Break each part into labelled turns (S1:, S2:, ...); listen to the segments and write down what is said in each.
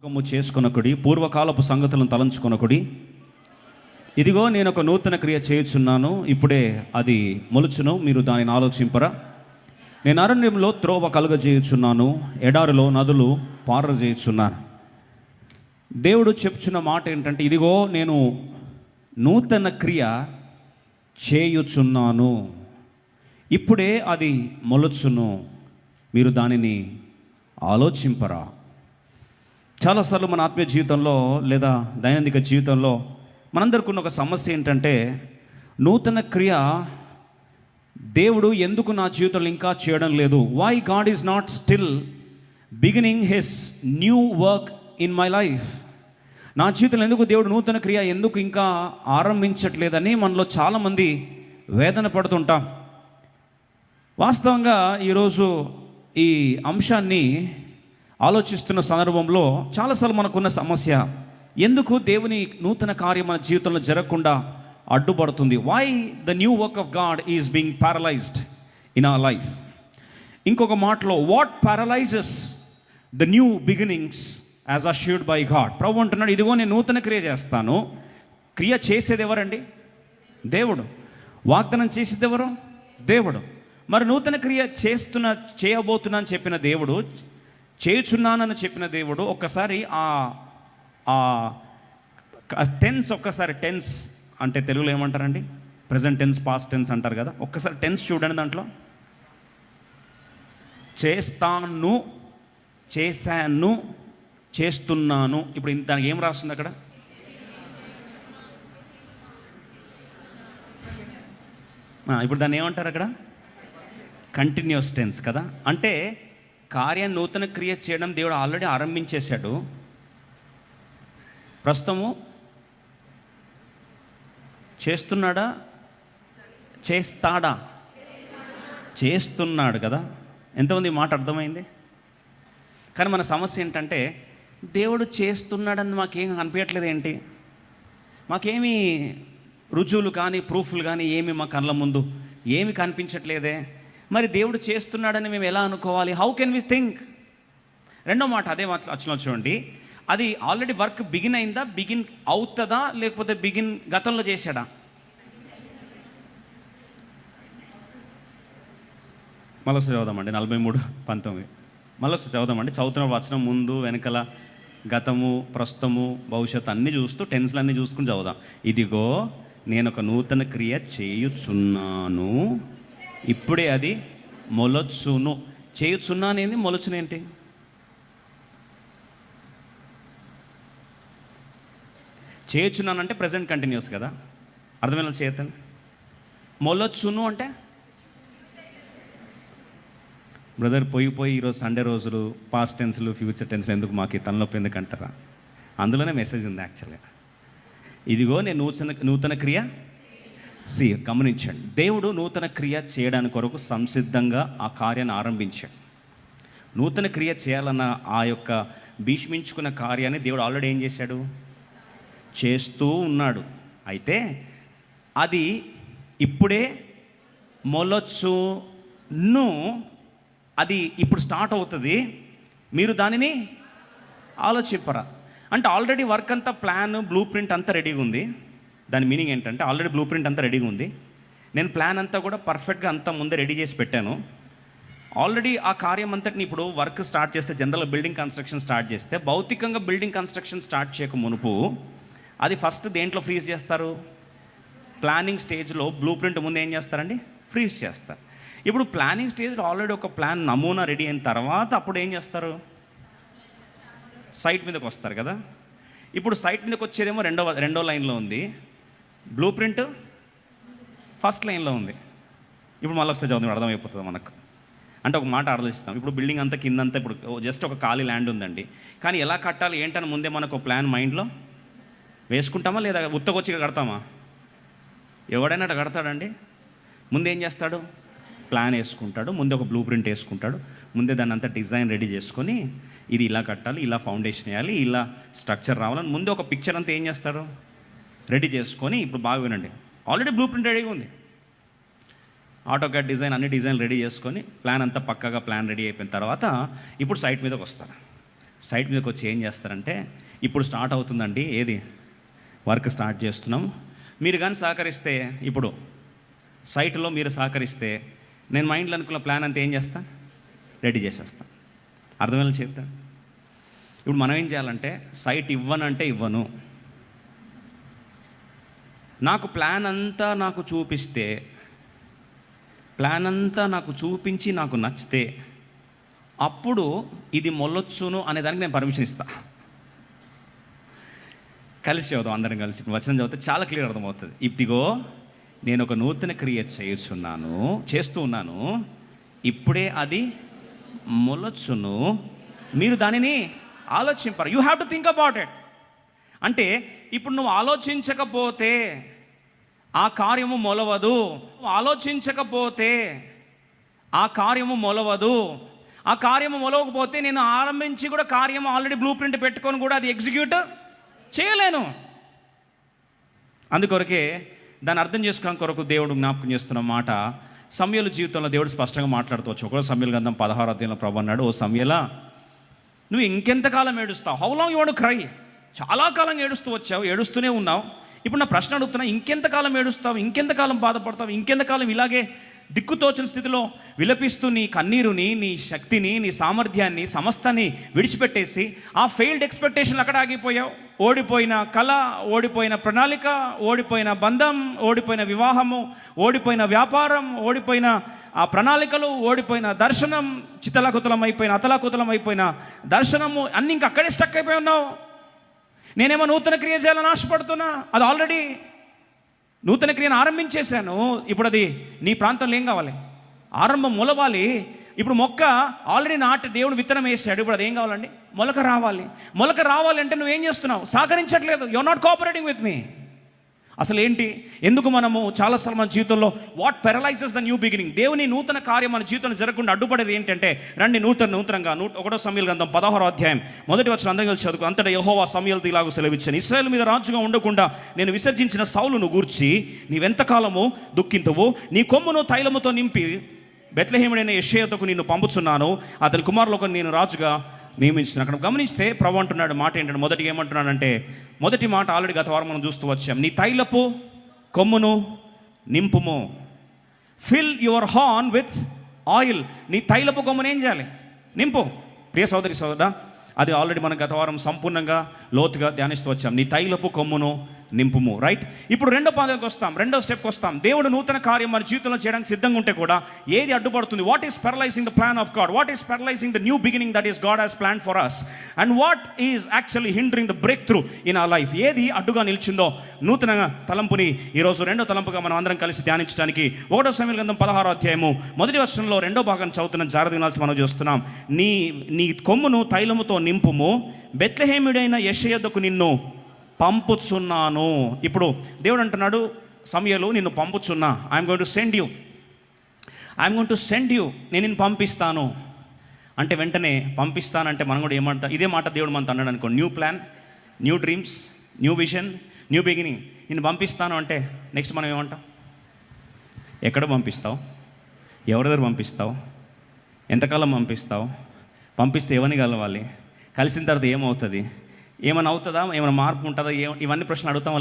S1: చేసుకొనకుడి, పూర్వకాలపు సంగతులను తలంచుకొనకుడి. ఇదిగో నేను ఒక నూతన క్రియ చేయుచున్నాను, ఇప్పుడే అది మొలుచును, మీరు దానిని ఆలోచింపరా. నేను అరణ్యంలో త్రోవ కలుగజేయుచున్నాను, ఎడారిలో నదులు పారజేయుచున్నాను. దేవుడు చెప్తున్న మాట ఏంటంటే, ఇదిగో నేను నూతన క్రియ చేయుచున్నాను, ఇప్పుడే అది మొలుచును, మీరు దానిని ఆలోచింపరా. చాలాసార్లు మన ఆత్మీయ జీవితంలో లేదా దైనందిక జీవితంలో మనందరికీ ఉన్న ఒక సమస్య ఏంటంటే, నూతన క్రియ దేవుడు ఎందుకు నా జీవితంలో ఇంకా చేయడం లేదు? Why God is not still beginning his new work in my life? నా జీవితంలో ఎందుకు దేవుడు నూతన క్రియ ఎందుకు ఇంకా ఆరంభించట్లేదని మనలో చాలామంది వేదన పడుతుంటాం. వాస్తవంగా ఈరోజు ఈ అంశాన్ని ఆలోచిస్తున్న సందర్భంలో చాలాసార్లు మనకున్న సమస్య, ఎందుకు దేవుని నూతన కార్యం మన జీవితంలో జరగకుండా అడ్డుపడుతుంది? Why the new work of God is being paralysed in our life. ఇంకొక మాటలో, what paralyses the new beginnings as assured by God? ప్రభు అంటున్నాడు, ఇదిగో నేను నూతన క్రియ చేస్తాను. క్రియ చేసేది ఎవరండి? దేవుడు. వాగ్దానం చేసేది ఎవరు? దేవుడు. మరి నూతన క్రియ చేయబోతున్నా అని చెప్పిన దేవుడు, చేయుచున్నానని చెప్పిన దేవుడు, ఒక్కసారి ఆ టెన్స్, ఒక్కసారి టెన్స్ అంటే తెలుగులో ఏమంటారండి? ప్రజెంట్ టెన్స్, పాస్ట్ టెన్స్ అంటారు కదా. ఒక్కసారి టెన్స్ చూడండి, దాంట్లో చేస్తాను, చేశాను, చేస్తున్నాను. ఇప్పుడు దానికి ఏం రాస్తుంది అక్కడ? ఇప్పుడు దాన్ని ఏమంటారు అక్కడ? కంటిన్యూస్ టెన్స్ కదా. అంటే కార్యాన్ని నూతన క్రియ చేయడం దేవుడు ఆల్రెడీ ఆరంభించేశాడు. ప్రస్తుతము చేస్తున్నాడా, చేస్తాడా? చేస్తున్నాడు కదా. ఎంతమంది మాట అర్థమైంది? కానీ మన సమస్య ఏంటంటే, దేవుడు చేస్తున్నాడని మాకేం అనిపించట్లేదు. ఏంటి? మాకేమీ రుజువులు కానీ ప్రూఫ్లు కానీ ఏమి మా కళ్ళ ముందు ఏమి కనిపించట్లేదే. మరి దేవుడు చేస్తున్నాడని మేము ఎలా అనుకోవాలి? How can we think? రెండో మాట అదే వచ్చిన చూడండి, అది ఆల్రెడీ వర్క్ బిగిన్ అయిందా, బిగిన్ అవుతుందా, లేకపోతే గతంలో చేశాడా? మళ్ళొకసారి చదువుదామండి, 43:19 మళ్ళొకసారి చదువుదామండి. చదువుతున్న వచనం ముందు వెనకల గతము, ప్రస్తుతము, భవిష్యత్తు అన్నీ చూస్తూ, టెన్స్లు అన్నీ చూసుకుని చదువుదాం. ఇదిగో నేను ఒక నూతన క్రియ చేయుచున్నాను, ఇప్పుడే అది మొలచును. చేయుచున్నానేంది, మొలచునేంటి? చేయుచున్నానంటే ప్రజెంట్ కంటిన్యూస్ కదా, అర్థమైన చేతండి. మొలచును అంటే బ్రదర్ పోయి ఈరోజు సండే రోజులు పాస్ట్ టెన్స్లు, ఫ్యూచర్ టెన్స్లు ఎందుకు మాకు ఈ తలనొప్పి ఎందుకంటారా? అందులోనే మెసేజ్ ఉంది యాక్చువల్గా. ఇదిగో నేను నూతన క్రియ. గమనించండి, దేవుడు నూతన క్రియ చేయడానికి కొరకు సంసిద్ధంగా ఆ కార్యాన్ని ఆరంభించాడు. నూతన క్రియ చేయాలన్న ఆ యొక్క భీష్మించుకున్న కార్యాన్ని దేవుడు ఆల్రెడీ ఏం చేశాడు? చేస్తూ ఉన్నాడు. అయితే అది ఇప్పుడే మొలచును, అది ఇప్పుడు స్టార్ట్ అవుతుంది, మీరు దానిని ఆలోచింపరా. అంటే ఆల్రెడీ వర్క్ అంతా, ప్లాన్, బ్లూ ప్రింట్ అంతా రెడీగా ఉంది. దాని మీనింగ్ ఏంటంటే, ఆల్రెడీ బ్లూ ప్రింట్ అంతా రెడీగా ఉంది, నేను ప్లాన్ అంతా కూడా పర్ఫెక్ట్గా అంతా ముందే రెడీ చేసి పెట్టాను. ఆల్రెడీ ఆ కార్యం అంతటిని ఇప్పుడు వర్క్ స్టార్ట్ చేస్తే, జనరల్ బిల్డింగ్ కన్స్ట్రక్షన్ స్టార్ట్ చేస్తే, భౌతికంగా బిల్డింగ్ కన్స్ట్రక్షన్ స్టార్ట్ చేయక మునుపు అది ఫస్ట్ దేంట్లో ఫ్రీజ్ చేస్తారు? ప్లానింగ్ స్టేజ్లో బ్లూ ప్రింట్ ముందు ఏం చేస్తారండి? ఫ్రీజ్ చేస్తారు. ఇప్పుడు ప్లానింగ్ స్టేజ్లో ఆల్రెడీ ఒక ప్లాన్ నమూనా రెడీ అయిన తర్వాత అప్పుడు ఏం చేస్తారు? సైట్ మీదకి వస్తారు కదా. ఇప్పుడు సైట్ మీదకి వచ్చేదేమో రెండో లైన్లో ఉంది, బ్లూ ప్రింట్ ఫస్ట్ లైన్లో ఉంది. ఇప్పుడు మళ్ళీ ఒకసారి చదువు, అర్థమైపోతుంది మనకు. అంటే ఒక మాట ఆలోచిస్తాం, ఇప్పుడు బిల్డింగ్ అంతా కిందంతా ఇప్పుడు జస్ట్ ఒక ఖాళీ ల్యాండ్ ఉందండి, కానీ ఎలా కట్టాలి ఏంటని ముందే మనకు ఒక ప్లాన్ మైండ్లో వేసుకుంటామా, లేదా ఉత్తకొచ్చి కడతామా? ఎవడైనా అట్లా కడతాడండి? ముందేం చేస్తాడు? ప్లాన్ వేసుకుంటాడు, ముందే ఒక బ్లూ ప్రింట్ వేసుకుంటాడు, ముందే దాన్ని అంతా డిజైన్ రెడీ చేసుకొని, ఇది ఇలా కట్టాలి, ఇలా ఫౌండేషన్ వేయాలి, ఇలా స్ట్రక్చర్ రావాలని ముందే ఒక పిక్చర్ అంతా ఏం చేస్తాడు? రెడీ చేసుకొని, ఇప్పుడు బాగా వినండి, ఆల్రెడీ బ్లూ ప్రింట్ రెడీగా ఉంది, ఆటోకాడ్ డిజైన్ అన్ని డిజైన్ రెడీ చేసుకొని ప్లాన్ అంతా పక్కాగా ప్లాన్ రెడీ అయిపోయిన తర్వాత ఇప్పుడు సైట్ మీదకి వస్తారు. సైట్ మీదకి వచ్చి ఏం చేస్తారంటే, ఇప్పుడు స్టార్ట్ అవుతుందండి, ఏది వర్క్ స్టార్ట్ చేస్తున్నాం, మీరు కానీ సహకరిస్తే, ఇప్పుడు సైట్లో మీరు సహకరిస్తే నేను మైండ్లో అనుకున్న ప్లాన్ అంతా ఏం చేస్తా, రెడీ చేసేస్తా. అర్థమేలా చెప్తా. ఇప్పుడు మనం ఏం చేయాలంటే, సైట్ ఇవ్వనంటే ఇవ్వను, నాకు ప్లాన్ అంతా నాకు చూపిస్తే, ప్లాన్ అంతా నాకు చూపించి నాకు నచ్చితే అప్పుడు ఇది మొల్లొచ్చును అనే దానికి నేను పర్మిషన్ ఇస్తా. కలిసి చదువుతాం అందరం కలిసి. ఇప్పుడు వచనం చదివితే చాలా క్లియర్ అర్థమవుతుంది. ఇదిగో నేను ఒక నూతన క్రియ చేస్తూ ఉన్నాను, ఇప్పుడే అది మొలొచ్చును, మీరు దానిని ఆలోచింపరు. You have to think about it. అంటే ఇప్పుడు నువ్వు ఆలోచించకపోతే ఆ కార్యము మొలవదు, ఆలోచించకపోతే ఆ కార్యము మొలవదు. ఆ కార్యము మొలవకపోతే నేను ఆరంభించి కూడా కార్యము ఆల్రెడీ బ్లూ ప్రింట్ పెట్టుకొని కూడా అది ఎగ్జిక్యూట్ చేయలేను. అందుకొరకే దాన్ని అర్థం చేసుకోవడం కొరకు దేవుడు జ్ఞాపకం చేస్తున్న మాట, సమూయేలు జీవితంలో దేవుడు స్పష్టంగా మాట్లాడుతూ వచ్చు. ఒకరోజు సమూయేలు గ్రంథం 16వ అధ్యాయంలో ప్రభువు అన్నాడు, ఓ సమూయేలా, నువ్వు ఇంకెంతకాలం ఏడుస్తావు? How long you want to cry? చాలా కాలం ఏడుస్తూ వచ్చావు, ఏడుస్తూనే ఉన్నావు. ఇప్పుడు నా ప్రశ్న అడుగుతున్నా, ఇంకెంతకాలం ఏడుస్తావు, ఇంకెంతకాలం బాధపడతావు, ఇంకెంతకాలం ఇలాగే దిక్కుతోచిన స్థితిలో విలపిస్తూ నీ కన్నీరుని, నీ శక్తిని, నీ సామర్థ్యాన్ని, సమస్తాన్ని విడిచిపెట్టేసి ఆ ఫెయిల్డ్ ఎక్స్పెక్టేషన్లు అక్కడ ఆగిపోయావు. ఓడిపోయిన కళ, ఓడిపోయిన ప్రణాళిక, ఓడిపోయిన బంధం, ఓడిపోయిన వివాహము, ఓడిపోయిన వ్యాపారం, ఓడిపోయిన ఆ ప్రణాళికలు, ఓడిపోయిన దర్శనం, చితలాకుతలం అయిపోయిన, అతలాకుతలం అయిపోయిన దర్శనము, అన్నీ ఇంకా అక్కడే స్టక్ అయిపోయి ఉన్నావు. నేనేమో నూతన క్రియ చేయాలని ఆశపడుతున్నా, అది ఆల్రెడీ నూతన క్రియను ఆరంభించేశాను. ఇప్పుడు అది నీ ప్రాంతంలో ఏం కావాలి? ఆరంభం మొలవాలి. ఇప్పుడు మొక్క ఆల్రెడీ దేవుడు విత్తనం వేసాడు, ఇప్పుడు అది ఏం కావాలండి? మొలక రావాలి. మొలక రావాలి అంటే నువ్వేం చేస్తున్నావు? సహకరించట్లేదు. You are not cooperating with me. అసలు ఏంటి? ఎందుకు మనము చాలాసార్లు మన జీవితంలో what paralyses the new beginning, దేవుని నూతన కార్యం మన జీవితంలో జరగకుండా అడ్డుపడేది ఏంటంటే, రండి నూతనంగా 1వ సమూయేలు గ్రంథం 16వ అధ్యాయం 1వ వచనం అందరం కలిసి చదువుకో. అంతటా యెహోవా సమూయేలుతో ఇలాగ సెలవిచ్చాను, ఇశ్రాయేలు మీద రాజుగా ఉండకుండా నేను విసర్జించిన సౌలును గూర్చి నీవెంతకాలము దుఃఖింతువు? నీ కొమ్మును తైలముతో నింపి బెత్లెహేముడైన యెషయతకు నిన్ను పంపుచున్నాను, అతని కుమారులకు నేను రాజుగా నియమించిన. అక్కడ గమనిస్తే ప్రభు అంటున్నాడు మాట ఏంటంటే, మొదటిగా ఏమంటున్నాడంటే, మొదటి మాట ఆల్రెడీ గత వారం మనం చూస్తూ వచ్చాం, నీ తైలపు కొమ్మును నింపుము. Fill your horn with oil. నీ తైలపు కొమ్మును ఏం చేయాలి? నింపు. ప్రియ సోదరి సోదరా, అది ఆల్రెడీ మనం గత వారం సంపూర్ణంగా లోతుగా ధ్యానిస్తూ వచ్చాం. నీ తైలపు కొమ్మును నింపుము. రైట్. ఇప్పుడు రెండో పాదకు వస్తాం, రెండో స్టెప్కి వస్తాం. దేవుడు నూతన కార్యం మన జీవితంలో చేయడానికి సిద్ధంగా ఉంటే కూడా ఏది అడ్డుపడుతుంది? What is paralysing the plan of God? What is paralysing the new beginning that is God his plan for us? And what is actually hindering the breakthrough in our life? ఏది అడ్డుగా నిలిచిందో నూతన తలంపుని ఈరోజు రెండో తలంపుగా మనం అందరం కలిసి ధ్యానించడానికి 1వ సమూయేలు గ్రంథం 16వ అధ్యాయము 1వ వచనంలో రెండో భాగం చదువుతున్న జాగ్రత్త వినాల్సి మనం చూస్తున్నాం. నీ కొమ్మును తైలముతో నింపుము, బెత్లెహేముడైన యెషయతకు నిన్ను పంపుచున్నాను. ఇప్పుడు దేవుడు అంటున్నాడు, సమూయేలు నిన్ను పంపుచున్నా, I am going to send you, నేను నిన్ను పంపిస్తాను అంటే వెంటనే పంపిస్తానంటే మనం కూడా ఏమంటాం? ఇదే మాట దేవుడు మనతో అన్నాడు అనుకో, new plan, new dreams, new vision, new beginning. నిన్ను పంపిస్తాను అంటే నెక్స్ట్ మనం ఏమంటాం? ఎక్కడ పంపిస్తావు? ఎవరి దగ్గర పంపిస్తావు? ఎంతకాలం పంపిస్తావు? పంపిస్తే ఎవరిని కలవాలి? కలిసిన తర్వాత ఏమవుతుంది? ఏమైనా అవుతుందా? ఏమైనా మార్పు ఉంటుందా? ఇవన్నీ ప్రశ్నలు అడుగుతామా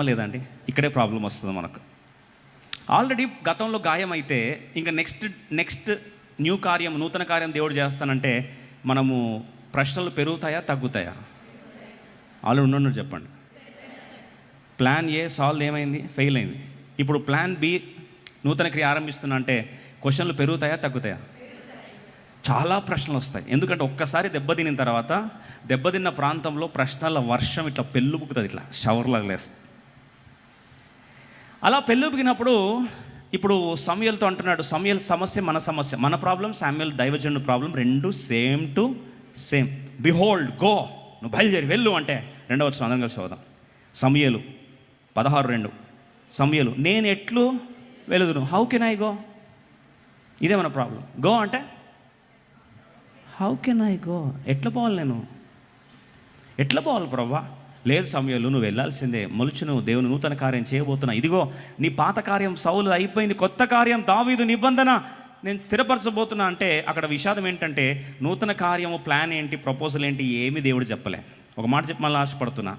S1: లేదా అండి? ఇక్కడే ప్రాబ్లం వస్తుంది మనకు. ఆల్రెడీ గతంలో గాయం అయితే ఇంకా నెక్స్ట్ న్యూ కార్యం, నూతన కార్యం దేవుడు చేస్తానంటే మనము ప్రశ్నలు పెరుగుతాయా తగ్గుతాయా? ఆల్రెడీ ఉన్నట్టు చెప్పండి. ప్లాన్ ఏ సాల్వ్ ఏమైంది? ఫెయిల్ అయింది. ఇప్పుడు ప్లాన్ బి నూతన క్రియ ఆరంభిస్తున్నా అంటే క్వశ్చన్లు పెరుగుతాయా తగ్గుతాయా? చాలా ప్రశ్నలు వస్తాయి. ఎందుకంటే ఒక్కసారి దెబ్బతిన్న తర్వాత దెబ్బతిన్న ప్రాంతంలో ప్రశ్నల వర్షం ఇట్లా పెళ్ళుబుకుతుంది, ఇట్లా షవర్లాగా లేస్తుంది. అలా పెళ్ళుబికినప్పుడు ఇప్పుడు సమూయేలుతో అంటున్నాడు, సమూయేలు సమస్య మన సమస్య, మన ప్రాబ్లం, సమూయేలు దైవజనుడు ప్రాబ్లం, రెండు same to same. Behold, go, నువ్వు బయలుదేరి వెళ్ళు అంటే 2వ వచనం అందరం కలిసి చదువుదాం. సమూయేలు 16:2. సమూయేలు, నేను ఎట్లు వెలుదును? How can I go? ఇదే మన ప్రాబ్లం. గో అంటే హౌ కెన్ ఐ గో? ఎట్లా పోవాలి? నేను ఎట్లా పోవాలి ప్రభువా? లేదు సమూయేలు, నువ్వు వెళ్ళాల్సిందే, మొలుచును, దేవుని నూతన కార్యం చేయబోతున్నా. ఇదిగో నీ పాత కార్యం సౌలు అయిపోయింది, కొత్త కార్యం దావీదు నిబంధన నేను స్థిరపరచబోతున్నా అంటే అక్కడ విషాదం ఏంటంటే నూతన కార్యము, ప్లాన్ ఏంటి, ప్రపోజల్ ఏంటి, ఏమీ దేవుడు చెప్పలే. ఒక మాట చెప్పి మళ్ళీ ఆశపడుతున్నా.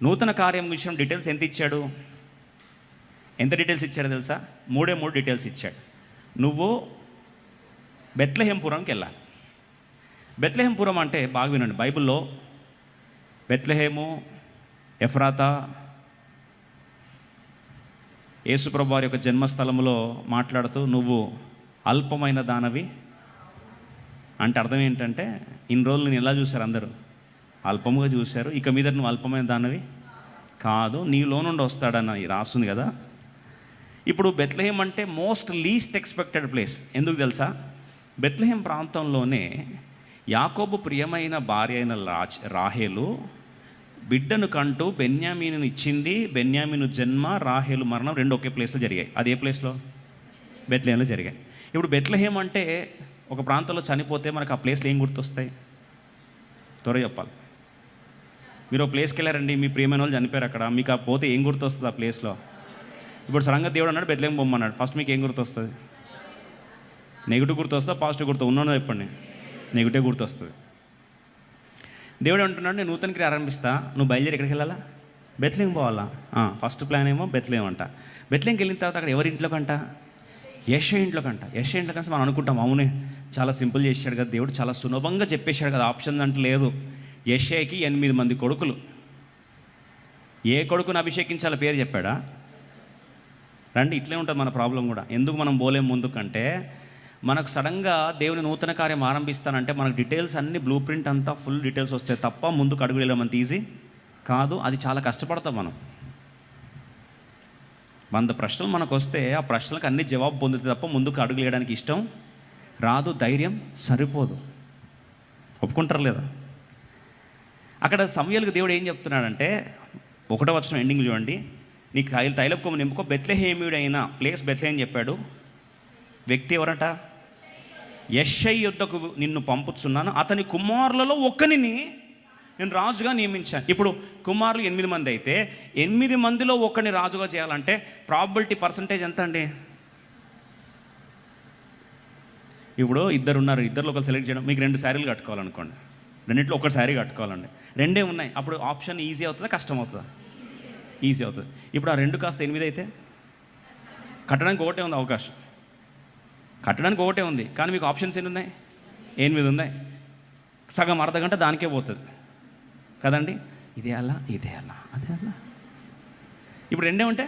S1: నూతన కార్యం విషయం డీటెయిల్స్ ఎంత ఇచ్చాడు? ఎంత డీటెయిల్స్ ఇచ్చాడో తెలుసా? 3 డీటెయిల్స్ ఇచ్చాడు. నువ్వు బెత్లెహేంపురంకి వెళ్ళాలి. బెత్లెహేంపురం అంటే బాగా వినండి, బైబిల్లో బెత్లెహేము, ఎఫ్రాతా, యేసుప్రభు వారి యొక్క జన్మస్థలంలో మాట్లాడుతూ నువ్వు అల్పమైన దానవి అంటే అర్థం ఏంటంటే, ఇన్ని రోజులు నేను ఎలా చూశారు అందరూ? అల్పముగా చూశారు. ఇక మీద నువ్వు అల్పమైన దానవి కాదు, నీలో నుండి వస్తాడని రాస్తుంది కదా. ఇప్పుడు బెత్లెహేం అంటే మోస్ట్ లీస్ట్ ఎక్స్పెక్టెడ్ ప్లేస్. ఎందుకు తెలుసా? బెత్లెహేం ప్రాంతంలోనే యాకోబు ప్రియమైన భార్య అయిన రాహేలు బిడ్డను కంటూ బెన్యామీను ఇచ్చింది. బెన్యామీను జన్మ, రాహేలు మరణం 2 ఒకే ప్లేస్లో జరిగాయి. అది ఏ ప్లేస్లో? బెత్లెహేంలో జరిగాయి. ఇప్పుడు బెత్లెహేం అంటే ఒక ప్రాంతంలో చనిపోతే మనకు ఆ ప్లేస్లో ఏం గుర్తొస్తాయి? త్వరగా చెప్పాలి. మీరు ఒక ప్లేస్కి వెళ్ళారండి, మీ ప్రియమైన వాళ్ళు చనిపోయారు అక్కడ, మీకు ఆ పోతే ఏం గుర్తొస్తుంది ఆ ప్లేస్లో? ఇప్పుడు సడన్గా దేవుడు అన్నాడు బెత్లెహేం పొమ్మన్నాడు, ఫస్ట్ మీకు ఏం గుర్తొస్తుంది? నెగిటివ్ గుర్తొస్తా, పాజిటివ్ గుర్తు? ఉన్నాను చెప్పండి. నెగిటివ్ గుర్తొస్తుంది. దేవుడు అంటున్నాడు, నేను నూతన క్రియ ఆరంభిస్తా, నువ్వు బయలుదేరి ఎక్కడికి వెళ్ళాలా? బెత్లెహేం పోవాలా? ఫస్ట్ ప్లాన్ ఏమో బెత్లెహేం అంట. బెత్లెహేంకి వెళ్ళిన తర్వాత అక్కడ ఎవరి ఇంట్లో కంట? యెషయా ఇంట్లో కంట. యెషయా ఇంట్లో కంటే మనం అనుకుంటాం, అవునే చాలా సింపుల్ చేశాడు కదా దేవుడు, చాలా సులభంగా చెప్పేశాడు కదా, ఆప్షన్ అంటే లేదు. యెషయాకి 8 మంది కొడుకులు. ఏ కొడుకును అభిషేకించాల పేరు చెప్పాడా? రండి, ఇట్లే ఉంటుంది మన ప్రాబ్లం కూడా. ఎందుకు మనం పోలేం ముందుకంటే, మనకు సడన్గా దేవుని నూతన కార్యం ఆరంభిస్తానంటే మనకు డీటెయిల్స్ అన్ని, బ్లూ ప్రింట్ అంతా ఫుల్ డీటెయిల్స్ వస్తాయి తప్ప ముందుకు అడుగు వెళ్ళమంత ఈజీ కాదు. అది చాలా కష్టపడతాం మనం. 100 ప్రశ్నలు మనకు వస్తే ఆ ప్రశ్నలకు అన్ని జవాబు పొందితే తప్ప ముందుకు అడుగు వేయడానికి ఇష్టం రాదు, ధైర్యం సరిపోదు. ఒప్పుకుంటారు లేదా? అక్కడ సమూయేలుకు దేవుడు ఏం చెప్తున్నాడంటే, 1వ వచనం ఎండింగ్ చూడండి, నీకు తైలపు కొమ్ము నింపుకో, బెత్లెహేమీయుడైన ప్లేస్ బెత్లెహేం చెప్పాడు. వ్యక్తి ఎవరట? యెషయా యొద్దకు నిన్ను పంపుతున్నాను, అతని కుమారులలో ఒక్కనిని నేను రాజుగా నియమించాను. ఇప్పుడు కుమారులు 8 మంది అయితే 8 మందిలో ఒక్కడిని రాజుగా చేయాలంటే ప్రాబబిలిటీ పర్సంటేజ్ ఎంత అండి? ఇప్పుడు 2 ఉన్నారు, 2లో ఒకరు సెలెక్ట్ చేయడం, మీకు 2 శారీలు కట్టుకోవాలనుకోండి, 2 ఒక శారీ కట్టుకోవాలండి, 2 ఉన్నాయి. అప్పుడు ఆప్షన్ ఈజీ అవుతుందా, కష్టం అవుతుందా? ఈజీ అవుతుంది. ఇప్పుడు ఆ 2 కాస్త 8 అయితే కట్టడానికి ఒకటే ఉంది అవకాశం, కట్టడానికి ఒకటే ఉంది, కానీ మీకు ఆప్షన్స్ ఎన్ని ఉన్నాయి? 8 ఉన్నాయి. సగం అర్ధగంట దానికే పోతుంది కదండి. ఇదే అలా, ఇదే అలా, అదే అలా. ఇప్పుడు 2 ఉంటే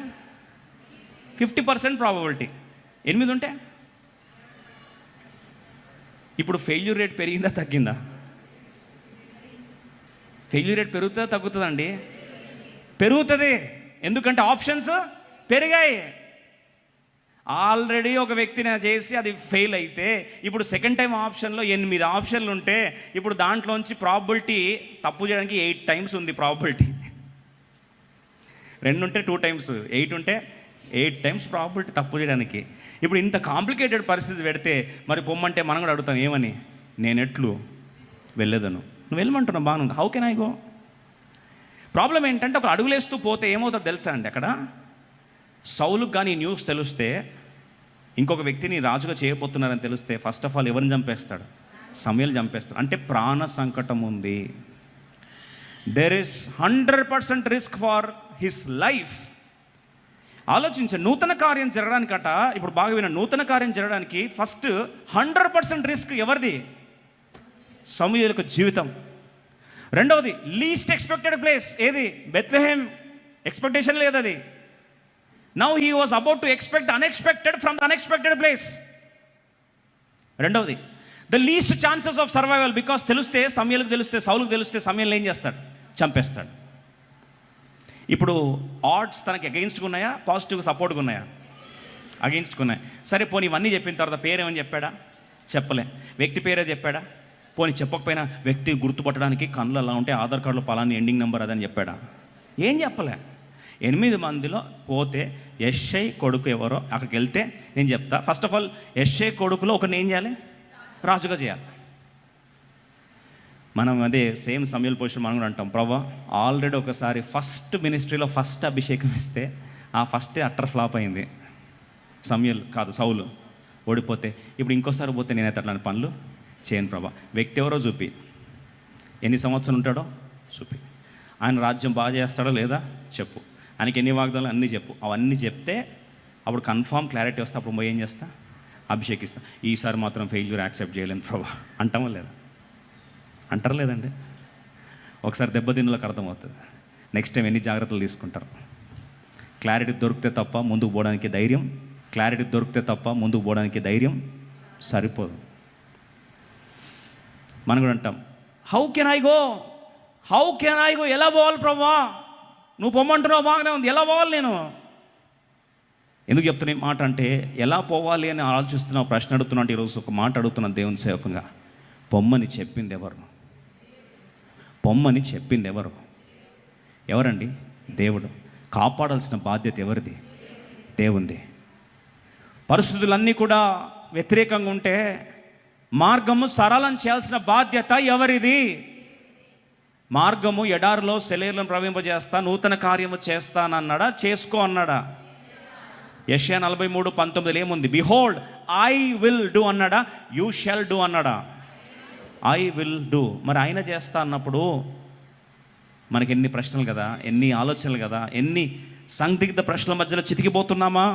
S1: 50% ప్రాబబిలిటీ, 8 ఉంటే ఇప్పుడు ఫెయిల్యూర్ రేట్ పెరిగిందా తగ్గిందా? ఫెయిల్యూర్ రేట్ పెరుగుతుందా తగ్గుతుందండి? పెరుగుతుంది. ఎందుకంటే ఆప్షన్స్ పెరిగాయి. ఆల్రెడీ ఒక వ్యక్తిని చేసి అది ఫెయిల్ అయితే ఇప్పుడు సెకండ్ టైం ఆప్షన్లో 8 ఆప్షన్లు ఉంటే ఇప్పుడు దాంట్లోంచి ప్రాబబిలిటీ తప్పు చేయడానికి 8 టైమ్స్ ఉంది ప్రాబబిలిటీ. 2 ఉంటే 2 టైమ్స్, 8 ఉంటే 8 టైమ్స్ ప్రాబబిలిటీ తప్పు చేయడానికి. ఇప్పుడు ఇంత కాంప్లికేటెడ్ పరిస్థితి పెడితే మరి పొమ్మంటే మనం కూడా అడుగుతాం, ఏమని? నేను ఎట్లు వెళ్ళేదను, నువ్వు వెళ్ళమంటున్నావు, బాగుంది, how can I go? Problem ఏంటంటే ఒక అడుగులేస్తూ పోతే ఏమవుతుందో తెలుసా అండి? అక్కడ సౌలుకు కానీ న్యూస్ తెలిస్తే, ఇంకొక వ్యక్తిని రాజుగా చేయబోతున్నారని తెలిస్తే ఫస్ట్ ఆఫ్ ఆల్ ఎవరిని చంపేస్తాడు? సమూయేలు చంపేస్తాడు. అంటే ప్రాణ సంకటం ఉంది. There is 100% risk for his life. ఆలోచించండి, నూతన కార్యం జరగడానికట, ఇప్పుడు బాగా వినండి, నూతన కార్యం జరగడానికి ఫస్ట్ 100% రిస్క్ ఎవరిది? సమూయేలు యొక్క జీవితం. రెండవది లీస్ట్ ఎక్స్పెక్టెడ్ ప్లేస్ ఏది? బెత్లెహేం. ఎక్స్పెక్టేషన్ లేదు అది. Now he was about to expect unexpected from the unexpected place. రెండవది the least chances of survival, because తెలిస్తే సమూయేలుకు తెలిస్తే, సౌలుకు తెలిస్తే సమూయేలు ఏం చేస్తాడు? చంపేస్తాడు. ఇప్పుడు ఆడ్స్ తనకి అగెయిన్స్ట్గా ఉన్నాయా, పాజిటివ్గా సపోర్ట్గా ఉన్నాయా? అగెయిన్స్ట్గా ఉన్నాయి. సరే పోనీ ఇవన్నీ చెప్పిన తర్వాత పేరేమని చెప్పాడా? చెప్పలే. వ్యక్తి పేరే చెప్పాడా? పోనీ చెప్పకపోయినా వ్యక్తి గుర్తుపట్టడానికి కళ్ళు అలా ఉంటే ఆధార్ కార్డులో పలాని ఎండింగ్ నెంబర్ అదని చెప్పాడా? ఏం చెప్పలే. 8 మందిలో పోతే యెషయా కొడుకు ఎవరో అక్కడికి వెళ్తే నేను చెప్తా. ఫస్ట్ ఆఫ్ ఆల్ యెషయా కొడుకులో ఒకరిని ఏం చేయాలి? రాజుగా చేయాలి. మనం అదే సేమ్ సమూయేలు పొజిషన్ మనం కూడా అంటాం, ప్రభా ఆల్రెడీ ఒకసారి ఫస్ట్ మినిస్ట్రీలో ఫస్ట్ అభిషేకం ఇస్తే ఆ ఫస్ట్ అట్టర్ ఫ్లాప్ అయింది. సమూయేలు కాదు, సౌలు. ఓడిపోతే ఇప్పుడు ఇంకోసారి పోతే నేనైతే అట్లాంటి పనులు చేయను ప్రభా. వ్యక్తి ఎవరో చూపి, ఎన్ని సంవత్సరాలు ఉంటాడో చూపి, ఆయన రాజ్యం బాగా చేస్తాడో లేదా చెప్పు, ఆయనకి ఎన్ని వాగ్దానాలు అన్నీ చెప్పు. అవన్నీ చెప్తే అప్పుడు కన్ఫామ్ క్లారిటీ వస్తే అప్పుడు ఏం చేస్తా, అభిషేకిస్తా. ఈసారి మాత్రం ఫెయిల్యూర్ యాక్సెప్ట్ చేయలేను ప్రభా అంటామా లేదా? అంటారా లేదండి? ఒకసారి దెబ్బతిన్నులకు అర్థమవుతుంది. నెక్స్ట్ టైం ఎన్ని జాగ్రత్తలు తీసుకుంటారు. క్లారిటీ దొరికితే తప్ప ముందుకు పోవడానికి ధైర్యం సరిపోదు. మనం కూడా అంటాం, హౌ కెన్ ఐ గో, ఎలా పోవాలి ప్రభా? నువ్వు పొమ్మంటున్నావు, బాగానే ఉంది, ఎలా పోవాలి నేను? ఎందుకు చెప్తున్నా ఈ మాట అంటే, ఎలా పోవాలి అని ఆలోచిస్తున్నావు, ప్రశ్న అడుగుతున్నా అంటే ఈరోజు ఒక మాట అడుగుతున్నాను దేవుని సేవకంగా. పొమ్మని చెప్పింది ఎవరు? ఎవరండి? దేవుడు. కాపాడాల్సిన బాధ్యత ఎవరిది? దేవుంది. పరిస్థితులన్నీ కూడా వ్యతిరేకంగా ఉంటే మార్గము సరళం చేయాల్సిన బాధ్యత ఎవరిది? మార్గము ఎడారిలో సెలయేరులను ప్రవహింపజేస్తా, నూతన కార్యము చేస్తానన్నాడా, చేసుకో అన్నాడా? యెషయా 43:19 ఏముంది? బిహోల్డ్ ఐ విల్ డూ అన్నాడా, యూ షెల్ డూ అన్నాడా? I will do. మరి ఆయన చేస్తా అన్నప్పుడు మనకి ఎన్ని ప్రశ్నలు కదా, ఎన్ని ఆలోచనలు కదా, ఎన్ని సందిగ్ధ ప్రశ్నల మధ్యలో చితికిపోతున్నామా?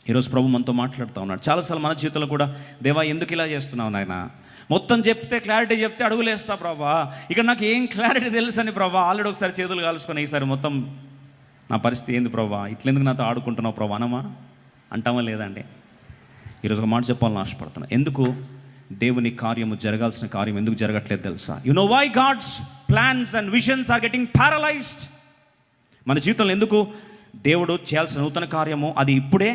S1: ఈరోజు ప్రభు మనతో మాట్లాడుతూ ఉన్నాడు. చాలాసార్లు మన జీవితంలో కూడా, దేవా ఎందుకు ఇలా చేస్తున్నావు నాయన? మొత్తం చెప్తే, క్లారిటీ చెప్తే అడుగులేస్తా ప్రభా, ఇక్కడ నాకు ఏం క్లారిటీ తెలుసని ప్రభా. ఆల్రెడీ ఒకసారి చేతులు కాల్చుకొని ఈసారి మొత్తం నా పరిస్థితి ఏంది ప్రభా, ఇట్లెందుకు నాతో ఆడుకుంటున్నావు ప్రభా అనమా? అంటామా లేదండి? ఈరోజు ఒక మాట చెప్పాలని ఆశపడుతున్నా. ఎందుకు దేవుని కార్యము జరగాల్సిన కార్యం ఎందుకు జరగట్లేదు తెలుసా? You know why God's plans and visions are getting paralysed. మన జీవితంలో ఎందుకు దేవుడు చేయాల్సిన నూతన కార్యము అది ఇప్పుడే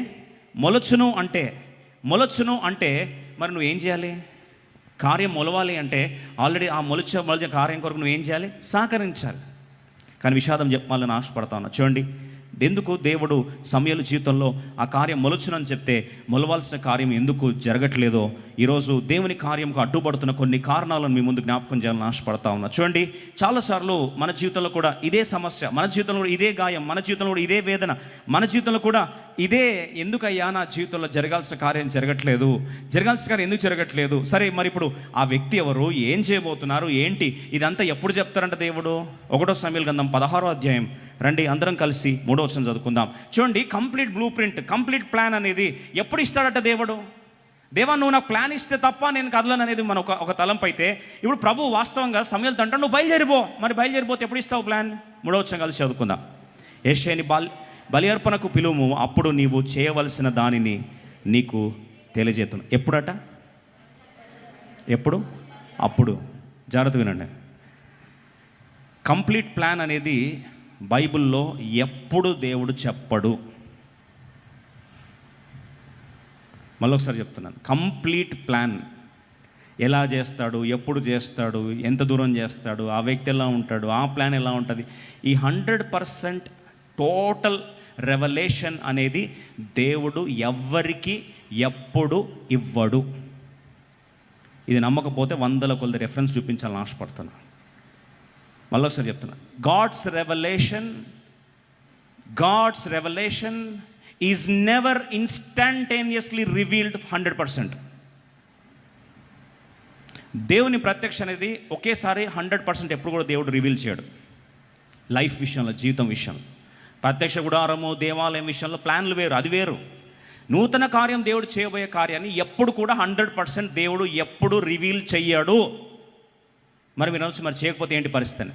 S1: మొలచును అంటే మరి నువ్వు ఏం చేయాలి? కార్యం మొలవాలి అంటే ఆల్రెడీ ఆ మొలిచే కార్యం కొరకు నువ్వు ఏం చేయాలి? సహకరించాలి. కానీ విషాదం చెప్పాలని ఆశపడతా ఉన్నా. చూడండి, ఎందుకు దేవుడు సమయలు జీవితంలో ఆ కార్యం మొలచునని చెప్తే మొలవాల్సిన కార్యం ఎందుకు జరగట్లేదో ఈరోజు దేవుని కార్యంకు అడ్డుపడుతున్న కొన్ని కారణాలను మీ ముందు జ్ఞాపకం చేయాలని ఆశపడతా ఉన్నా. చూడండి, చాలాసార్లు మన జీవితంలో కూడా ఇదే సమస్య, మన జీవితంలో కూడా ఇదే గాయం, మన జీవితంలో కూడా ఇదే వేదన, మన జీవితంలో కూడా ఇదే, ఎందుకయ్యా నా జీవితంలో జరగాల్సిన కార్యం ఎందుకు జరగట్లేదు? సరే, మరి ఇప్పుడు ఆ వ్యక్తి ఎవరు, ఏం చేయబోతున్నారు, ఏంటి, ఇదంతా ఎప్పుడు చెప్తారంట దేవుడు? 1 సమూయేలు గ్రంథం 16వ అధ్యాయం రండి, అందరం కలిసి 3వ వచనం చదువుకుందాం. చూడండి, complete blue print, complete plan అనేది ఎప్పుడు ఇస్తాడట దేవుడు? దేవా నువ్వు నాకు ప్లాన్ ఇస్తే తప్ప నేను కదలను అనేది మన ఒక తలంపు అయితే, ఇప్పుడు ప్రభు వాస్తవంగా సమూయేలుతో అంటాడు, నువ్వు బయలుదేరిపోతే ఎప్పుడు ఇస్తావు ప్లాన్? 3వ వచనం కలిసి చదువుకుందాం. యెషయాని బలి అర్పణకు పిలువుము, అప్పుడు నీవు చేయవలసిన దానిని నీకు తెలియజేతును. ఎప్పుడట? అప్పుడు. జాగ్రత్త వినండి. కంప్లీట్ ప్లాన్ అనేది బైబిల్లో ఎప్పుడు దేవుడు చెప్పడు. మళ్ళీ ఒకసారి చెప్తున్నాను, కంప్లీట్ ప్లాన్ ఎలా చేస్తాడు, ఎప్పుడు చేస్తాడు, ఎంత దూరం చేస్తాడు, ఆ వ్యక్తి ఎలా ఉంటాడు, ఆ ప్లాన్ ఎలా ఉంటుంది, ఈ 100% టోటల్ రెవల్యూషన్ అనేది దేవుడు ఎవ్వరికి ఎప్పుడు ఇవ్వడు. ఇది నమ్మకపోతే 100 కొలది రెఫరెన్స్ చూపించాలని ఆశపడుతున్నా. మళ్ళీ ఒకసారి చెప్తున్నా, God's revolution is never instantaneously revealed 100%. దేవుని ప్రత్యక్ష అనేది ఒకేసారి 100% ఎప్పుడు కూడా దేవుడు రివీల్ చేయడు. లైఫ్ విషయంలో, జీవితం విషయంలో, ప్రత్యక్ష గుడారము, దేవాలయం విషయంలో ప్లాన్లు వేరు, అది వేరు. నూతన కార్యం దేవుడు చేయబోయే కార్యాన్ని ఎప్పుడు కూడా 100% దేవుడు ఎప్పుడు రివీల్ చెయ్యడు. మరి మీరు అనొచ్చు, మరి చేయకపోతే ఏంటి పరిస్థితి?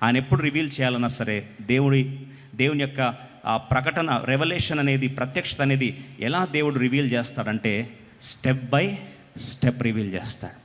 S1: ఆయన ఎప్పుడు రివీల్ చేయాలన్నా సరే దేవుని యొక్క ఆ ప్రకటన, రెవల్యూషన్ అనేది, ప్రత్యక్షత అనేది ఎలా దేవుడు రివీల్ చేస్తాడంటే స్టెప్ బై స్టెప్ రివీల్ చేస్తాడు.